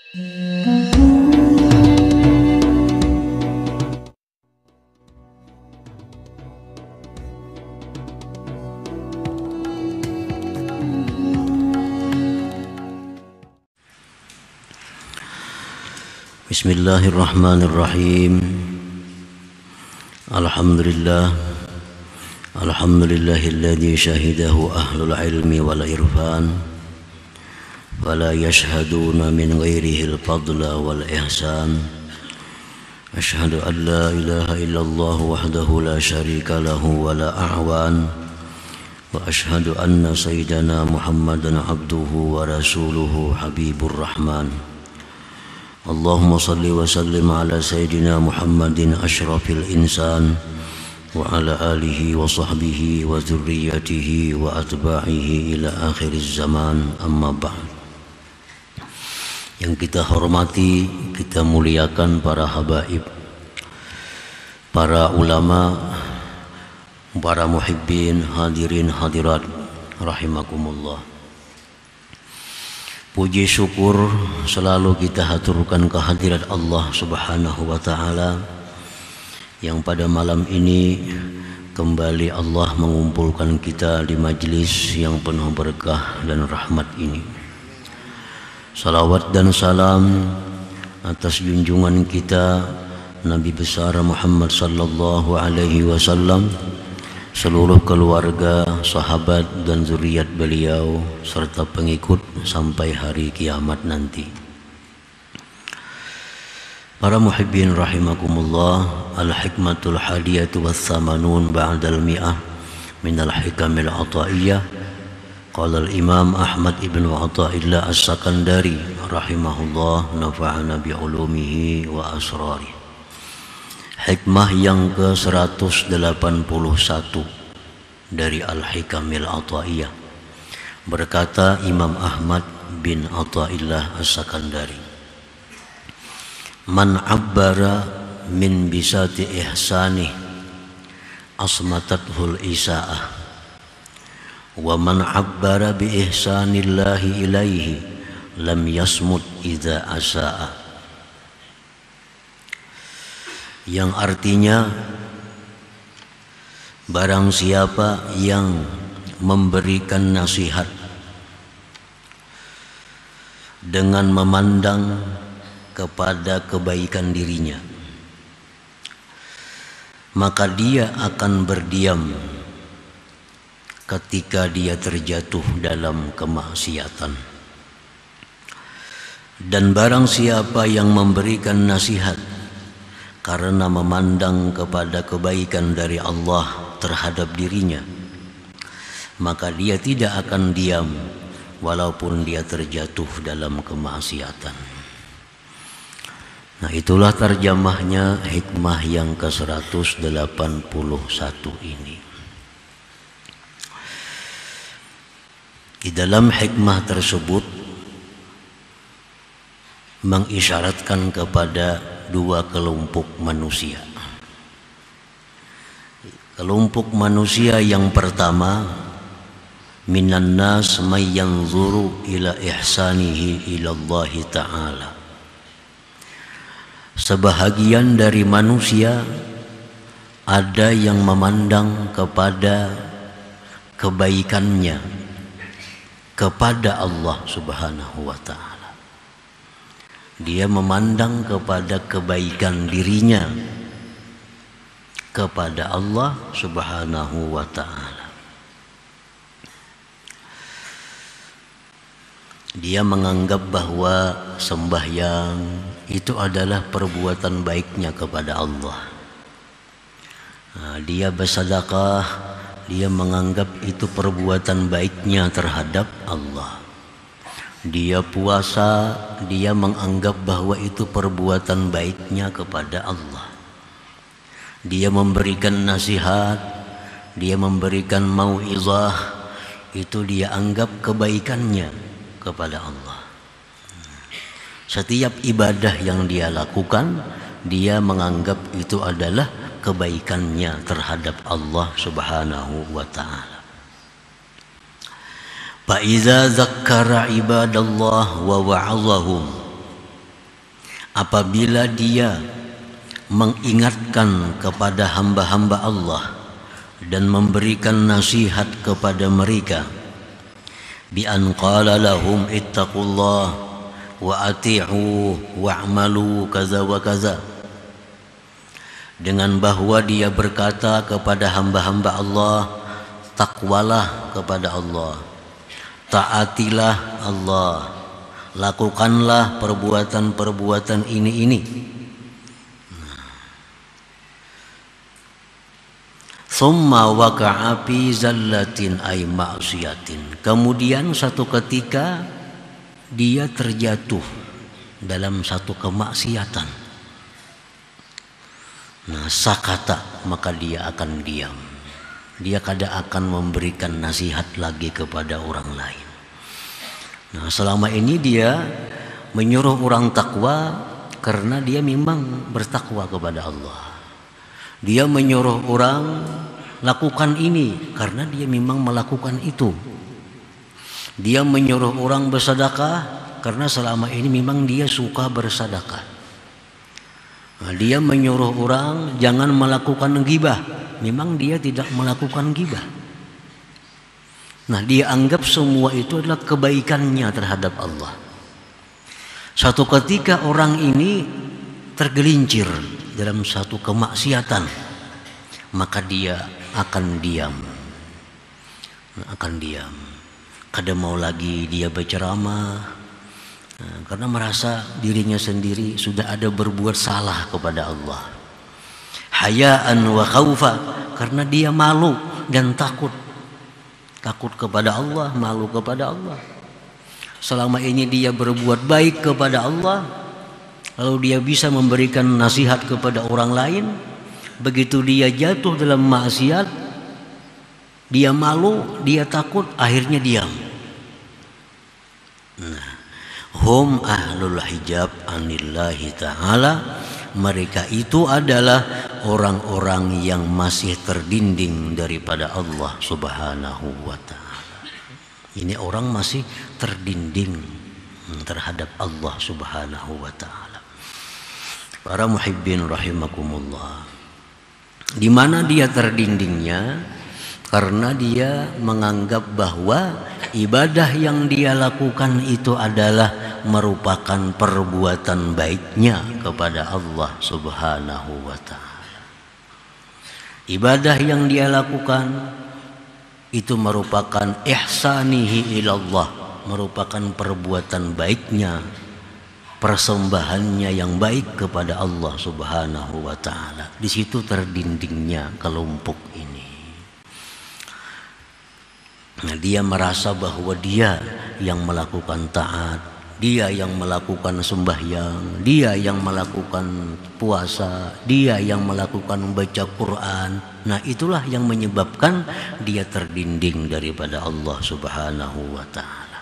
Bismillahirrahmanirrahim. Alhamdulillahilladzi syahidahu ahlul ilmi wal irfan wala yashhaduna min ghairihil fadla wal ihsan. Asyhadu an la ilaha illallah wahdahu la syarika lahu wa la a'wan wa asyhadu anna sayyidana Muhammadan abduhu wa rasuluhu habibur rahman. Allahumma salli wa sallim ala sayyidina Muhammadin asyrafil insan wa ala alihi wa sahbihi wa dzurriyyatihi wa atba'ihi ila akhiriz zaman, amma ba'd. Yang kita hormati, kita muliakan para habaib, para ulama, para muhibbin, hadirin hadirat rahimakumullah. Puji syukur selalu kita haturkan kehadirat Allah Subhanahu wa ta'ala yang pada malam ini kembali Allah mengumpulkan kita di majlis yang penuh berkah dan rahmat ini. Salawat dan salam atas junjungan kita Nabi besar Muhammad sallallahu alaihi wasallam, seluruh keluarga, sahabat dan zuriat beliau serta pengikut sampai hari kiamat nanti. Para muhibbin rahimakumullah, al-hikmatul hadiyatu was-samanun ba'dal mi'ah minal hikamil ataiyah. Qala al-imam Ahmad ibn Athaillah as-Sakandari rahimahullah, nafa'ana bi'ulumihi wa asrari. Hikmah yang ke-181 dari Al-Hikamil Athaiyah. Berkata Imam Ahmad bin Athaillah as-Sakandari, man abbara min bisati ihsanih asmatathul isaah, wa man abbara bi ihsanillahi ilaihi lam yasmut idza asaa. Yang artinya, barang siapa yang memberikan nasihat dengan memandang kepada kebaikan dirinya, maka dia akan berdiam ketika dia terjatuh dalam kemaksiatan. Dan barang siapa yang memberikan nasihat karena memandang kepada kebaikan dari Allah terhadap dirinya, maka dia tidak akan diam walaupun dia terjatuh dalam kemaksiatan. Nah, itulah terjemahnya hikmah yang ke-181 ini. Di dalam hikmah tersebut mengisyaratkan kepada dua kelompok manusia. Kelompok manusia yang pertama, minan nas may yanzuru ila ihsanihi ila Allah ta'ala. Sebahagian dari manusia ada yang memandang kepada kebaikannya kepada Allah Subhanahu wa ta'ala. Dia memandang kepada kebaikan dirinya kepada Allah Subhanahu wa ta'ala. Dia menganggap bahwa sembahyang itu adalah perbuatan baiknya kepada Allah. Dia bersedekah, dia menganggap itu perbuatan baiknya terhadap Allah. Dia puasa, dia menganggap bahwa itu perbuatan baiknya kepada Allah. Dia memberikan nasihat, dia memberikan mau'izah, itu dia anggap kebaikannya kepada Allah. Setiap ibadah yang dia lakukan, dia menganggap itu adalah kebaikannya terhadap Allah Subhanahu wa ta'ala. Fa iza zakkara ibadallah wa wa'azahum apabila dia mengingatkan kepada hamba-hamba Allah dan memberikan nasihat kepada mereka, bi an qala lahum ittaqullah wa ati'u wa'malu kaza wa kaza, dengan bahwa dia berkata kepada hamba-hamba Allah, takwalah kepada Allah, taatilah Allah, lakukanlah perbuatan-perbuatan ini. Summa waqa'a fi zallatin ay ma'siyatin. Kemudian satu ketika dia terjatuh dalam satu kemaksiatan. Nah, sakata, maka dia akan diam. Dia kada akan memberikan nasihat lagi kepada orang lain. Nah, selama ini dia menyuruh orang takwa karena dia memang bertakwa kepada Allah. Dia menyuruh orang lakukan ini karena dia memang melakukan itu. Dia menyuruh orang bersedekah karena selama ini memang dia suka bersedekah. Nah, dia menyuruh orang jangan melakukan ghibah, memang dia tidak melakukan ghibah. Nah, dia anggap semua itu adalah kebaikannya terhadap Allah. Suatu ketika orang ini tergelincir dalam satu kemaksiatan, maka dia akan diam. Kada mau lagi dia berceramah, karena merasa dirinya sendiri sudah ada berbuat salah kepada Allah. Hayaan wa khaufa, karena dia malu dan takut kepada Allah, malu kepada Allah. Selama ini dia berbuat baik kepada Allah, lalu dia bisa memberikan nasihat kepada orang lain. Begitu dia jatuh dalam maksiat, dia malu, dia takut, akhirnya diam. Nah, hum ahlul hijab anillahi ta'ala, mereka itu adalah orang-orang yang masih terdinding daripada Allah subhanahu wa ta'ala. Ini orang masih terdinding terhadap Allah subhanahu wa ta'ala. Para muhibbin rahimakumullah, di mana dia terdindingnya? Karena dia menganggap bahwa ibadah yang dia lakukan itu adalah merupakan perbuatan baiknya kepada Allah subhanahu wa ta'ala. Ibadah yang dia lakukan itu merupakan ihsanihi ilallah, merupakan perbuatan baiknya, persembahannya yang baik kepada Allah subhanahu wa ta'ala. Di situ terdindingnya kelompok ini. Nah, dia merasa bahwa dia yang melakukan taat, dia yang melakukan sembahyang, dia yang melakukan puasa, dia yang melakukan membaca Quran. Nah, itulah yang menyebabkan dia terdinding daripada Allah subhanahu wa ta'ala.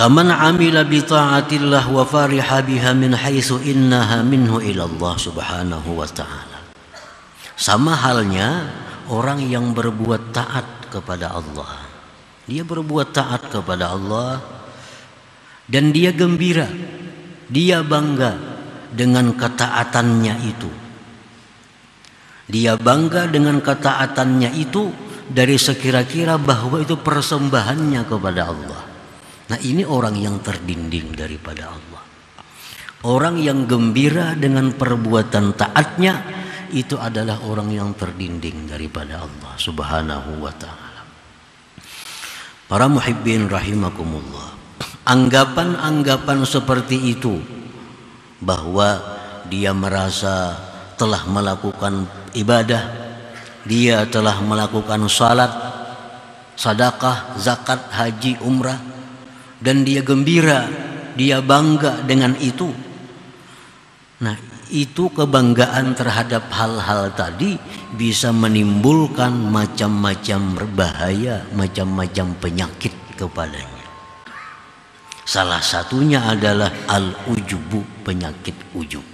Kaman amila bi ta'atillah wa fariha biha min haitsu innaha minhu ila Allah subhanahu wa ta'ala. Sama halnya orang yang berbuat taat kepada Allah. Dia berbuat taat kepada Allah dan dia gembira, dia bangga dengan ketaatannya itu. Dia bangga dengan ketaatannya itu dari sekira-kira bahwa itu persembahannya kepada Allah. Nah, ini orang yang terdinding daripada Allah. Orang yang gembira dengan perbuatan taatnya, itu adalah orang yang terdinding daripada Allah subhanahu wa ta'ala. Para muhibbin rahimakumullah, anggapan-anggapan seperti itu, bahwa dia merasa telah melakukan ibadah, dia telah melakukan salat, sedekah, zakat, haji, umrah, dan dia gembira, dia bangga dengan itu. Nah, itu kebanggaan terhadap hal-hal tadi bisa menimbulkan macam-macam bahaya, macam-macam penyakit kepadanya. Salah satunya adalah al-ujubu, penyakit ujub.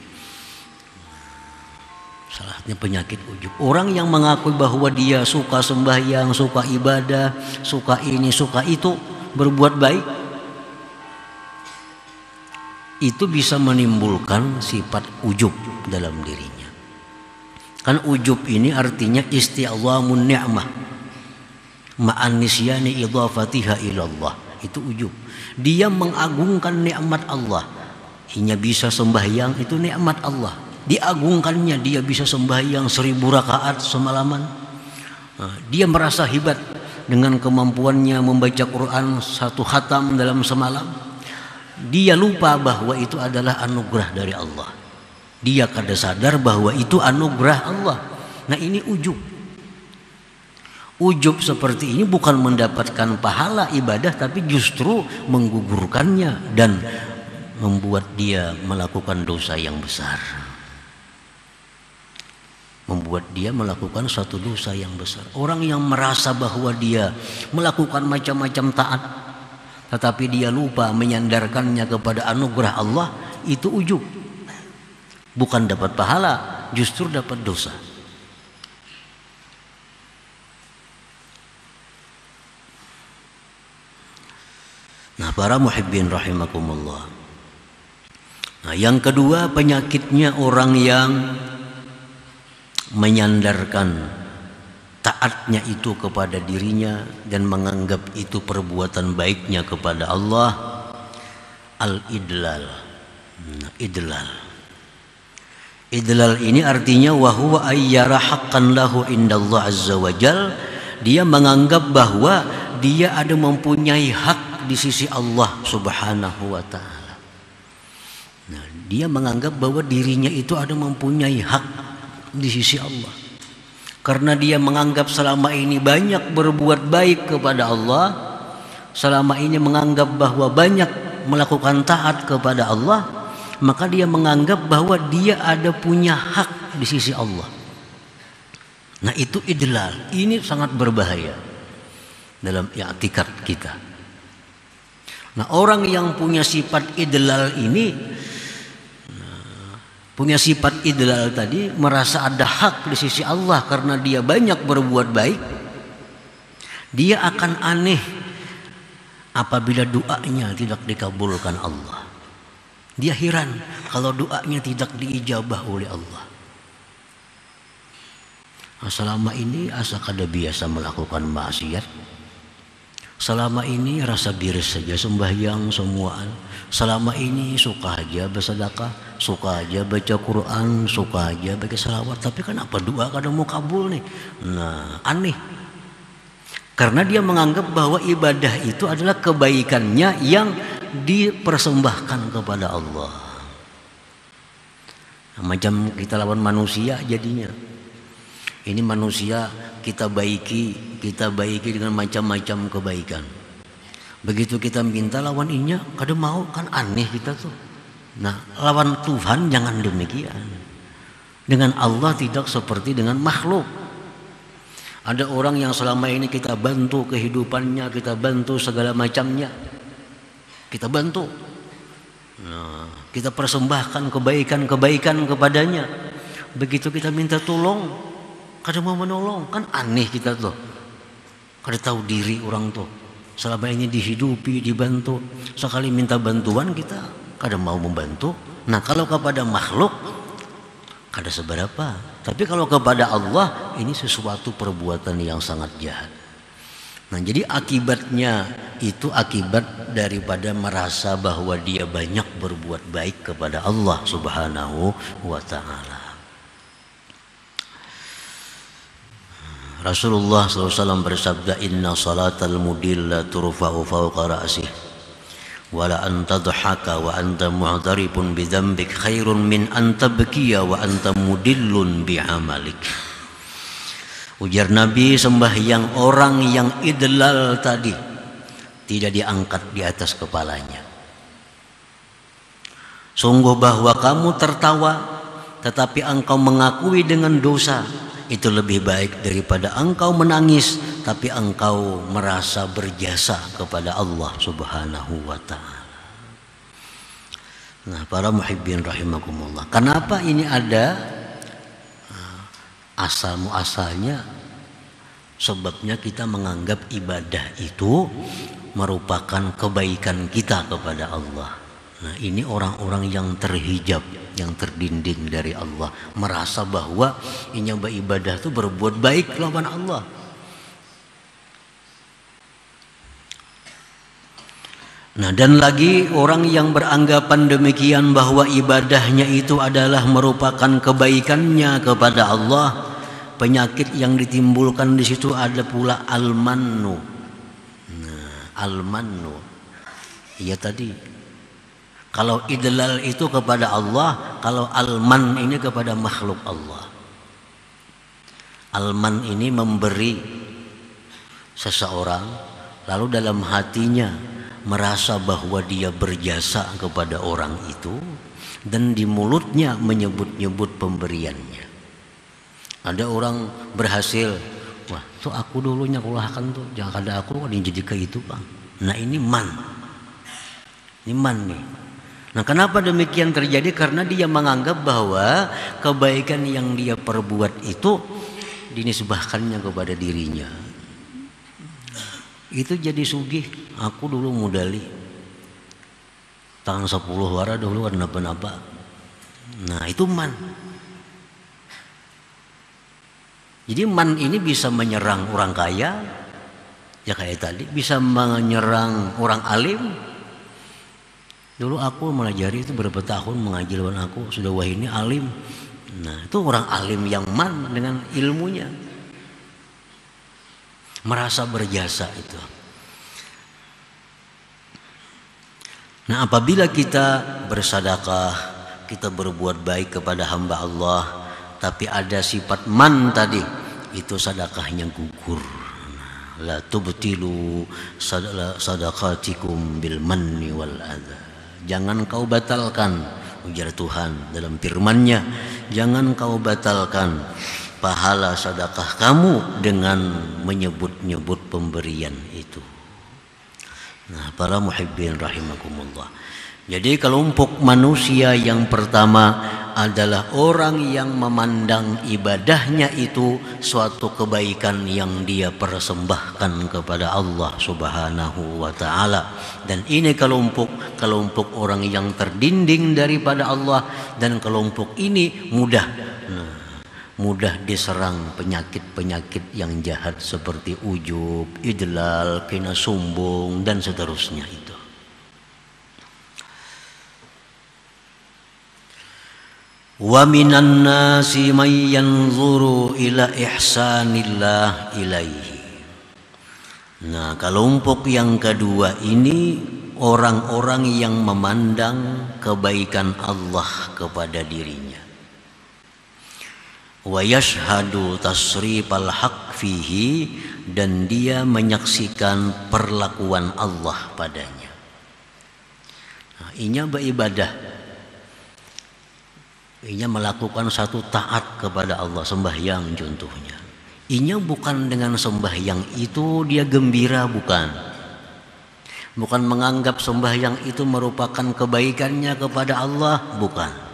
Salah satunya penyakit ujub. Orang yang mengakui bahwa dia suka sembahyang, suka ibadah, suka ini, suka itu, berbuat baik, itu bisa menimbulkan sifat ujub dalam dirinya. Kan ujub ini artinya isti'dhamun ni'mah ma'an nisyani idhafatiha ilallah. Itu ujub. Dia mengagungkan nikmat Allah. Inya bisa sembahyang, itu nikmat Allah. Diagungkannya, dia bisa sembahyang 1000 rakaat semalaman. Dia merasa hebat dengan kemampuannya membaca Quran 1 khatam dalam semalam. Dia lupa bahwa itu adalah anugerah dari Allah. Dia kada sadar bahwa itu anugerah Allah. Nah, ini ujub. Ujub seperti ini bukan mendapatkan pahala ibadah, tapi justru menggugurkannya dan membuat dia melakukan dosa yang besar. Membuat dia melakukan suatu dosa yang besar. Orang yang merasa bahwa dia melakukan macam-macam taat, tetapi dia lupa menyandarkannya kepada anugerah Allah, itu ujub. Bukan dapat pahala, justru dapat dosa. Nah, para muhibbin rahimakumullah. Nah, yang kedua, penyakitnya orang yang menyandarkan taatnya itu kepada dirinya dan menganggap itu perbuatan baiknya kepada Allah, al-idlal. Nah, idlal ini artinya wa huwa ayyara haqqan lahu indallah azza wajal. Dia menganggap bahwa dia ada mempunyai hak di sisi Allah subhanahu wa ta'ala. Nah, dia menganggap bahwa dirinya itu ada mempunyai hak di sisi Allah. Karena dia menganggap selama ini banyak berbuat baik kepada Allah, selama ini menganggap bahwa banyak melakukan taat kepada Allah, maka dia menganggap bahwa dia ada punya hak di sisi Allah. Nah, itu idlal. Ini sangat berbahaya dalam i'tikad kita. Nah, orang yang punya sifat idlal ini, punya sifat idlal tadi, merasa ada hak di sisi Allah karena dia banyak berbuat baik, dia akan aneh apabila doanya tidak dikabulkan Allah. Dia heran kalau doanya tidak diijabah oleh Allah. Nah, selama ini asa kada biasa melakukan maksiat. Selama ini rasa biris saja sembahyang semuaan. Selama ini suka aja bersedekah, suka aja baca Quran, suka aja baca salawat. Tapi kenapa doa kadang mau kabul nih? Nah, aneh. Karena dia menganggap bahwa ibadah itu adalah kebaikannya yang dipersembahkan kepada Allah. Nah, macam kita lawan manusia jadinya. Ini manusia kita baiki dengan macam-macam kebaikan. Begitu kita minta lawan inya, kadang mau, kan aneh kita tuh. Nah, lawan Tuhan jangan demikian. Dengan Allah tidak seperti dengan makhluk. Ada orang yang selama ini kita bantu kehidupannya, kita bantu segala macamnya, kita bantu. Nah, kita persembahkan kebaikan-kebaikan kepadanya. Begitu kita minta tolong, kadang mau menolong, kan aneh kita tuh. Kada tahu diri orang tuh. Selama ini dihidupi, dibantu. Sekali minta bantuan kita kada mau membantu. Nah, kalau kepada makhluk kada seberapa. Tapi kalau kepada Allah, ini sesuatu perbuatan yang sangat jahat. Nah, jadi akibatnya itu akibat daripada merasa bahwa dia banyak berbuat baik kepada Allah subhanahu wa ta'ala. Rasulullah SAW bersabda, inna salatal mudil la turfa'u fawqa ra'sih wala anta dhahaka wa anta mu'taribun bidhanbik khairun min anta bakiya wa anta mudillun bi'amalik. Ujar Nabi, sembahyang orang yang idlal tadi tidak diangkat di atas kepalanya. Sungguh bahwa kamu tertawa tetapi engkau mengakui dengan dosa, itu lebih baik daripada engkau menangis tapi engkau merasa berjasa kepada Allah subhanahu wa ta'ala. Nah, para muhibbin rahimakumullah, kenapa ini ada asal muasalnya? Sebabnya kita menganggap ibadah itu merupakan kebaikan kita kepada Allah. Nah, ini orang-orang yang terhijab, yang terdinding dari Allah, merasa bahwa inya beribadah itu berbuat baik lawan Allah. Nah, dan lagi orang yang beranggapan demikian bahwa ibadahnya itu adalah merupakan kebaikannya kepada Allah, penyakit yang ditimbulkan di situ ada pula al-mannu. Nah, al-mannu, iya tadi. Kalau idlal itu kepada Allah, kalau al-man ini kepada makhluk Allah. Al-man ini memberi seseorang, lalu dalam hatinya merasa bahwa dia berjasa kepada orang itu, dan di mulutnya menyebut-nyebut pemberiannya. Ada orang berhasil, wah tuh aku dulunya kulahkan tuh, jangan ada aku ada yang jadi ke itu bang. Nah ini man, ini man nih. Nah kenapa demikian terjadi? Karena dia menganggap bahwa kebaikan yang dia perbuat itu dinisbahkannya kepada dirinya. Itu jadi sugih. Aku dulu mudali tahun 10 wara dulu ada napa-napa. Nah itu man. Jadi man ini bisa menyerang orang kaya, ya kayak tadi, bisa menyerang orang alim. Dulu aku melajari itu berapa tahun mengaji lawan aku, sudah wah ini alim. Nah itu orang alim yang man dengan ilmunya, merasa berjasa itu. Nah apabila kita bersedekah, kita berbuat baik kepada hamba Allah, tapi ada sifat man tadi, itu sedekahnya gugur. La tubtilu sadaqatikum bil manni wal adha. Jangan kau batalkan, ujar Tuhan dalam firman-Nya, jangan kau batalkan pahala sedekah kamu dengan menyebut-nyebut pemberian itu. Nah, para muhibbin rahimakumullah. Jadi kelompok manusia yang pertama adalah orang yang memandang ibadahnya itu suatu kebaikan yang dia persembahkan kepada Allah Subhanahu wa taala. Dan ini kelompok orang yang terdinding daripada Allah, dan kelompok ini mudah diserang penyakit-penyakit yang jahat seperti ujub, idlal, kina sombong dan seterusnya itu. Wa minan nasi may yanzuru ila ihsanillah ilaihi. Nah, kelompok yang kedua ini orang-orang yang memandang kebaikan Allah kepada dirinya. Wa yashhadu tasrifal haq fihi, dan dia menyaksikan perlakuan Allah padanya. Nah, inya beribadah, inya melakukan satu taat kepada Allah, sembahyang contohnya. Inya bukan dengan sembahyang itu dia gembira, bukan menganggap sembahyang itu merupakan kebaikannya kepada Allah, bukan.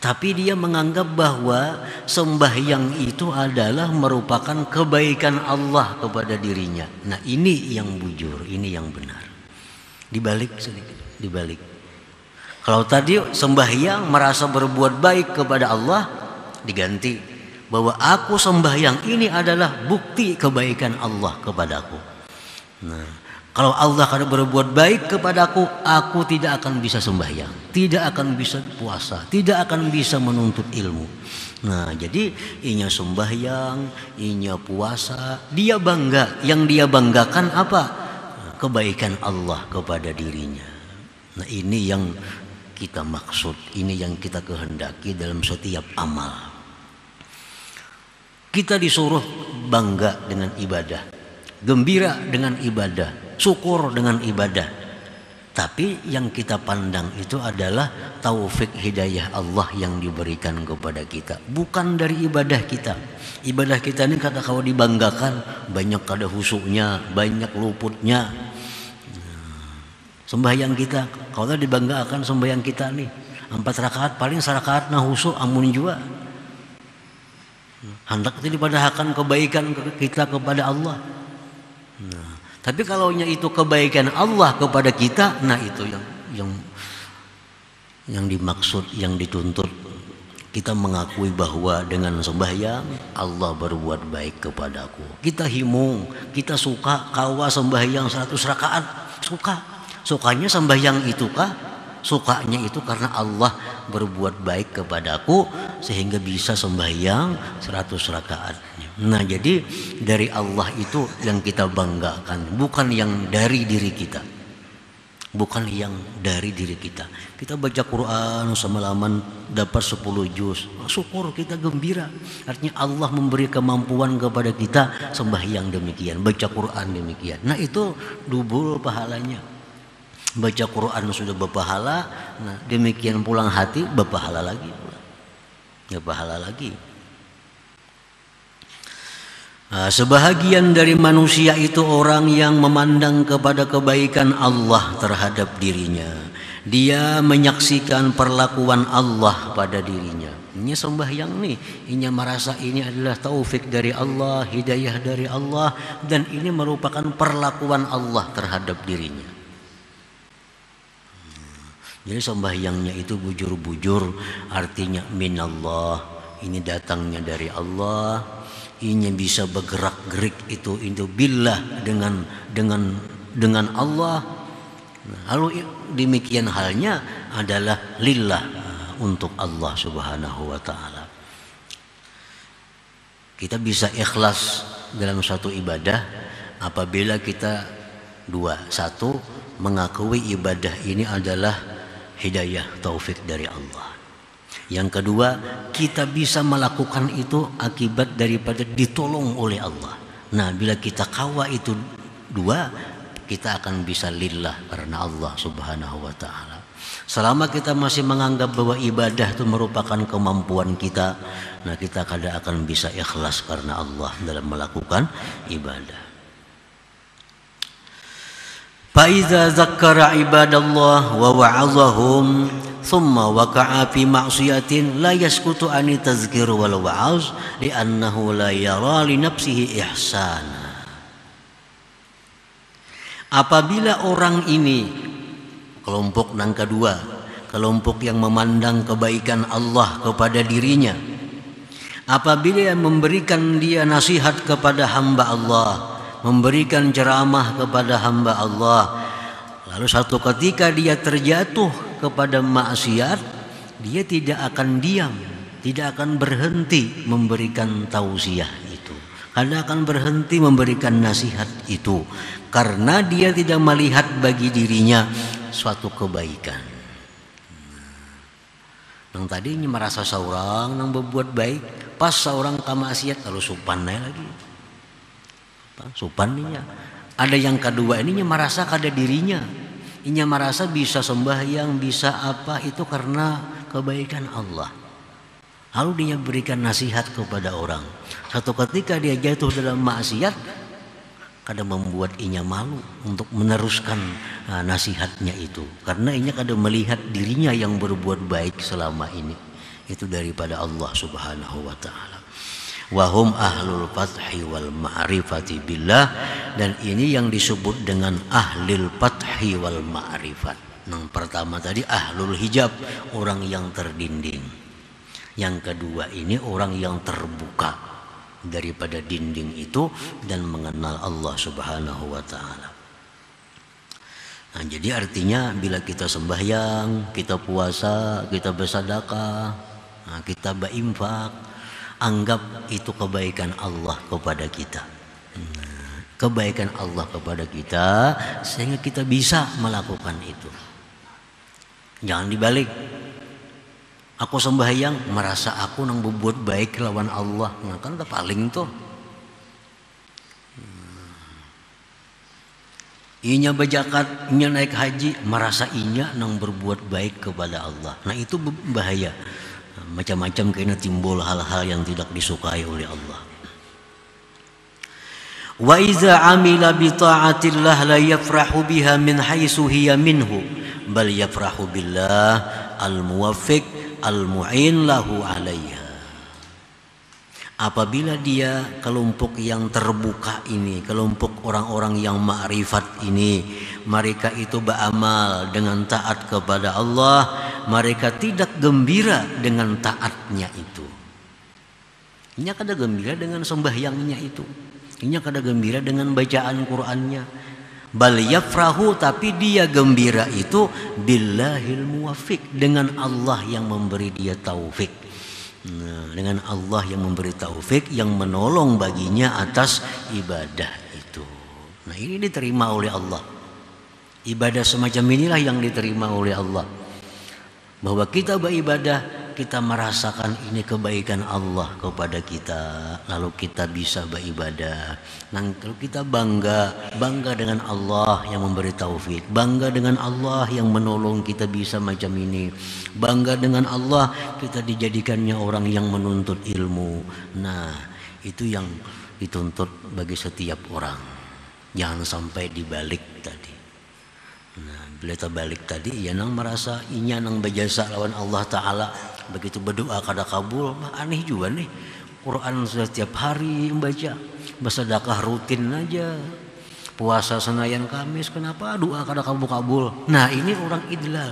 Tapi dia menganggap bahwa sembahyang itu adalah merupakan kebaikan Allah kepada dirinya. Nah ini yang bujur, ini yang benar. Dibalik sedikit, dibalik. Kalau tadi sembahyang merasa berbuat baik kepada Allah, diganti bahwa aku sembahyang ini adalah bukti kebaikan Allah kepadaku. Nah, kalau Allah akan berbuat baik kepadaku, aku tidak akan bisa sembahyang, tidak akan bisa puasa, tidak akan bisa menuntut ilmu. Nah, jadi inya sembahyang, inya puasa, dia bangga. Yang dia banggakan apa? Kebaikan Allah kepada dirinya. Nah, ini yang kita maksud, ini yang kita kehendaki dalam setiap amal. Kita disuruh bangga dengan ibadah, gembira dengan ibadah, syukur dengan ibadah. Tapi yang kita pandang itu adalah taufik hidayah Allah yang diberikan kepada kita, bukan dari ibadah kita. Ibadah kita ini kata kalau dibanggakan, banyak kada husuknya, banyak luputnya. Sembahyang kita, kalau dibanggakan sembahyang kita nih 4 rakaat, paling 1 rakaat nah husuk amun juga. Hendak itu dipadahkan kebaikan kita kepada Allah. Nah, tapi kalau itu kebaikan Allah kepada kita, nah itu yang Yang dimaksud, yang dituntut, kita mengakui bahwa dengan sembahyang Allah berbuat baik kepadaku. Kita himung, kita suka kawa sembahyang 100 rakaat, sukanya sembahyang itu kah? Sukanya itu karena Allah berbuat baik kepadaku sehingga bisa sembahyang 100 rakaat. Nah, jadi dari Allah itu yang kita banggakan, bukan yang dari diri kita. Bukan yang dari diri kita. Kita baca Quran semalaman dapat 10 juz, syukur, kita gembira. Artinya Allah memberi kemampuan kepada kita sembahyang demikian, baca Quran demikian. Nah, itu double pahalanya. Baca Quran sudah berpahala, nah demikian pulang hati berpahala lagi pula. Berpahala lagi. Sebahagian dari manusia itu orang yang memandang kepada kebaikan Allah terhadap dirinya. Dia menyaksikan perlakuan Allah pada dirinya. Ini sembahyang nih, ini merasa ini adalah taufik dari Allah, hidayah dari Allah, dan ini merupakan perlakuan Allah terhadap dirinya. Jadi sembahyangnya itu bujur-bujur, artinya minallah, ini datangnya dari Allah. Ini bisa bergerak-gerik itu billah dengan Allah. Lalu demikian halnya adalah lillah, untuk Allah Subhanahu wa taala. Kita bisa ikhlas dalam suatu ibadah apabila kita satu mengakui ibadah ini adalah hidayah taufik dari Allah. Yang kedua, kita bisa melakukan itu akibat daripada ditolong oleh Allah. Nah, bila kita kawa itu dua, kita akan bisa lillah karena Allah Subhanahu wa taala. Selama kita masih menganggap bahwa ibadah itu merupakan kemampuan kita, nah kita kadang akan bisa ikhlas karena Allah dalam melakukan ibadah. Faiza zakkara ibadallah wa wa'azahum thumma waqa'a fi ma'siyatin la yaskutu ani tazkir wal wa'az li'annahu la yara li nafsihi ihsana. Apabila orang ini, kelompok yang kedua, kelompok yang memandang kebaikan Allah kepada dirinya, apabila memberikan dia nasihat kepada hamba Allah, memberikan ceramah kepada hamba Allah, lalu satu ketika dia terjatuh kepada maksiat, dia tidak akan diam, tidak akan berhenti memberikan tausiah itu, karena akan berhenti memberikan nasihat itu, karena dia tidak melihat bagi dirinya suatu kebaikan. Yang tadinya merasa seorang yang berbuat baik, pas seorang kemaksiat lalu supannya lagi. Supannya. Ada yang kedua ini merasa kada dirinya, ini merasa bisa sembahyang, bisa apa itu karena kebaikan Allah. Lalu dia berikan nasihat kepada orang. Satu ketika dia jatuh dalam maksiat, kadang membuat inya malu untuk meneruskan nasihatnya itu, karena inya kadang melihat dirinya yang berbuat baik selama ini itu daripada Allah Subhanahu wa taala. Wahum ahlul fathi wal ma'rifati billah, dan ini yang disebut dengan ahlul fathi wal ma'rifat. Yang pertama tadi ahlul hijab, orang yang terdinding. Yang kedua ini orang yang terbuka daripada dinding itu dan mengenal Allah Subhanahu wa taala. Nah, jadi artinya bila kita sembahyang, kita puasa, kita bersedekah, kita berinfak, anggap itu kebaikan Allah kepada kita. Kebaikan Allah kepada kita sehingga kita bisa melakukan itu. Jangan dibalik. Aku sembahyang merasa aku nang berbuat baik lawan Allah. Nah, kan tak paling tuh. Inya berzakat, inya naik haji, merasa inya nang berbuat baik kepada Allah. Nah, itu bahaya. Macam-macam kena timbul hal-hal yang tidak disukai oleh Allah. Wa iza amila bi ta'atillah la yafrahu biha min haitsu hiya minhu bal yafrahu billah al-muwaffiq al-mu'in lahu 'alaiha. Apabila dia kelompok yang terbuka ini, kelompok orang-orang yang ma'rifat ini, mereka itu beramal dengan taat kepada Allah, mereka tidak gembira dengan taatnya itu. Inya kada gembira dengan sembahyangnya itu. Inya kada gembira dengan bacaan Qur'annya. Bal yafrahu, tapi dia gembira itu billahil muwaffiq, dengan Allah yang memberi dia taufik. Nah, dengan Allah yang memberi taufik, yang menolong baginya atas ibadah itu. Nah, ini diterima oleh Allah. Ibadah semacam inilah yang diterima oleh Allah. Bahwa kita beribadah, kita merasakan ini kebaikan Allah kepada kita, lalu kita bisa beribadah. Nah, kalau kita bangga dengan Allah yang memberi taufik, bangga dengan Allah yang menolong kita bisa macam ini, bangga dengan Allah kita dijadikannya orang yang menuntut ilmu. Nah, itu yang dituntut bagi setiap orang. Jangan sampai dibalik tadi. Nah, bila terbalik tadi, ya nang merasa inya nang berjasa lawan Allah Ta'ala, begitu berdoa kada kabul, aneh juga nih. Quran sudah setiap hari membaca, bersedekah rutin aja, puasa Senayan Kamis, kenapa doa kada kabul-kabul? Nah, ini orang idlal.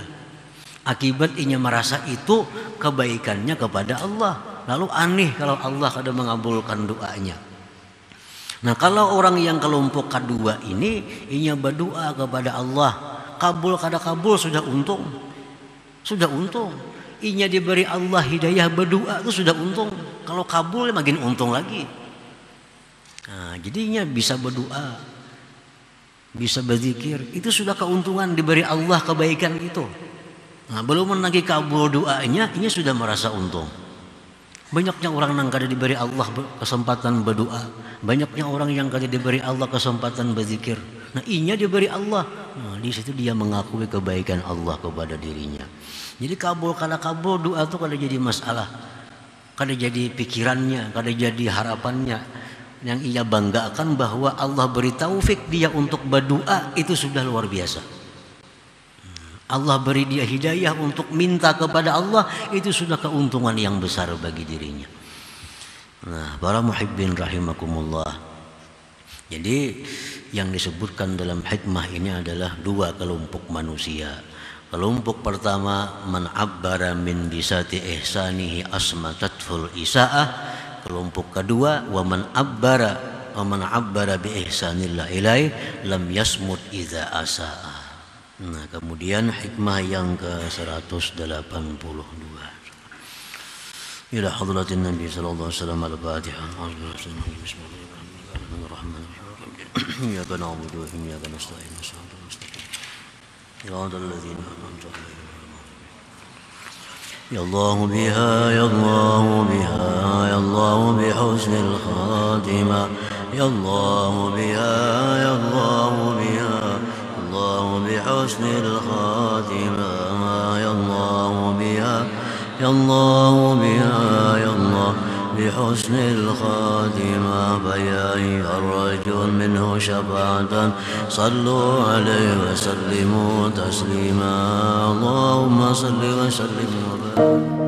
Akibat inya merasa itu kebaikannya kepada Allah, lalu aneh kalau Allah kada mengabulkan doanya. Nah, kalau orang yang kelompok kedua ini, inya berdoa kepada Allah, kabul kada kabul sudah untung. Sudah untung. Inya diberi Allah hidayah berdoa itu sudah untung. Kalau kabul makin untung lagi. Nah, jadinya bisa berdoa, bisa berzikir, itu sudah keuntungan diberi Allah kebaikan itu. Nah, belum lagi kabul doanya, inya sudah merasa untung. Banyaknya orang yang kada diberi Allah kesempatan berdoa, banyaknya orang yang kada diberi Allah kesempatan berzikir. Nah, inya diberi Allah. Nah, di situ dia mengakui kebaikan Allah kepada dirinya. Jadi kabul kada kabul doa itu kada jadi masalah, kada jadi pikirannya, kada jadi harapannya. Yang ia banggakan bahwa Allah beri taufik dia untuk berdoa, itu sudah luar biasa. Allah beri dia hidayah untuk minta kepada Allah, itu sudah keuntungan yang besar bagi dirinya. Nah, para muhibbin rahimakumullah. Jadi yang disebutkan dalam hikmah ini adalah dua kelompok manusia. Kelompok pertama, man abbara min bisati ihsanihi asmatatul isaah. Kelompok kedua, wa man abbara bi ihsanillah ilai lam yasmut idza asaa. Nah, kemudian hikmah yang ke-182. Ila hadratin Nabi sallallahu alaihi wasallam al-Fatihah. Bismillahirrahmanirrahim. Iyyaka na'budu wa iyyaka nasta'in. Shiratal ladzina an'amta 'alaihim. Ya Allah biha, ya Allah biha, ya Allah bihusnil khatimah. Ya Allah biha, ya Allah biha, بحسن الخاتمة. يا الله بها، يا الله بها، يا الله بحسن الخاتمة. فيا أيها الرجل منه شفاعة صلوا عليه وسلموا تسليما. اللهم صل وسلم وبارك.